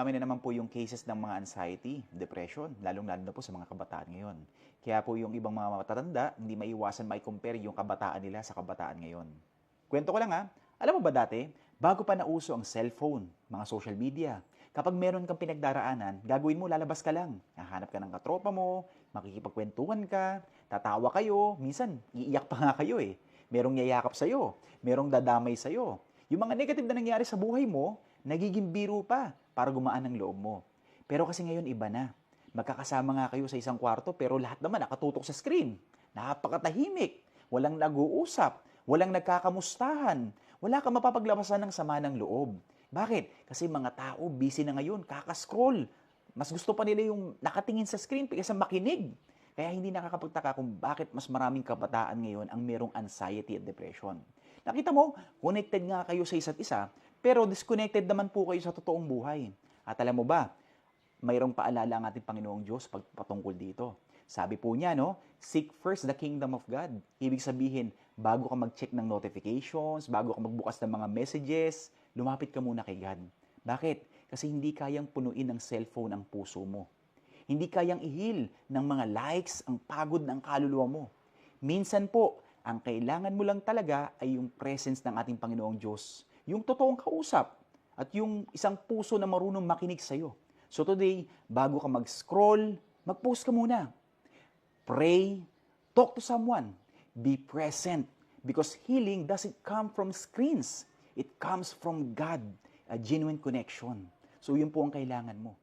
dumadami na naman po yung cases ng mga anxiety, depression, lalong-lalo na po sa mga kabataan ngayon. Kaya po yung ibang mga matatanda, hindi maiwasan compare yung kabataan nila sa kabataan ngayon. Kwento ko lang ha, alam mo ba dati, bago pa nauso ang cellphone, mga social media, kapag meron kang pinagdaraanan, gagawin mo, lalabas ka lang. Hahanap ka ng katropa mo, makikipagkwentuhan ka, tatawa kayo, minsan iiyak pa nga kayo eh. Merong yayakap sa'yo, merong dadamay sa'yo. Yung mga negative na nangyari sa buhay mo, nagiging biro pa para gumaan ang loob mo. Pero kasi ngayon iba na. Magkakasama nga kayo sa isang kwarto pero lahat naman nakatutok sa screen. Napakatahimik. Walang nag-uusap. Walang nagkakamustahan. Wala kang mapapaglabasan ng sama ng loob. Bakit? Kasi mga tao busy na ngayon, kakascroll. Mas gusto pa nila yung nakatingin sa screen kaysa makinig. Kaya hindi nakakapagtaka kung bakit mas maraming kabataan ngayon ang merong anxiety at depression. Nakita mo, connected nga kayo sa isa't isa, pero disconnected naman po kayo sa totoong buhay. At alam mo ba, mayroong paalala ang ating Panginoong Diyos patungkol dito. Sabi po niya, no, seek first the kingdom of God. Ibig sabihin, bago ka mag-check ng notifications, bago ka magbukas ng mga messages, lumapit ka muna kay God. Bakit? Kasi hindi kayang punuin ng cellphone ang puso mo. Hindi kayang ihil ng mga likes ang pagod ng kaluluwa mo. Minsan po, ang kailangan mo lang talaga ay yung presence ng ating Panginoong Diyos. Yung totoong kausap at yung isang puso na marunong makinig sa'yo. So today, bago ka mag-scroll, mag-post ka muna. Pray, talk to someone, be present. Because healing doesn't come from screens. It comes from God, a genuine connection. So yun po ang kailangan mo.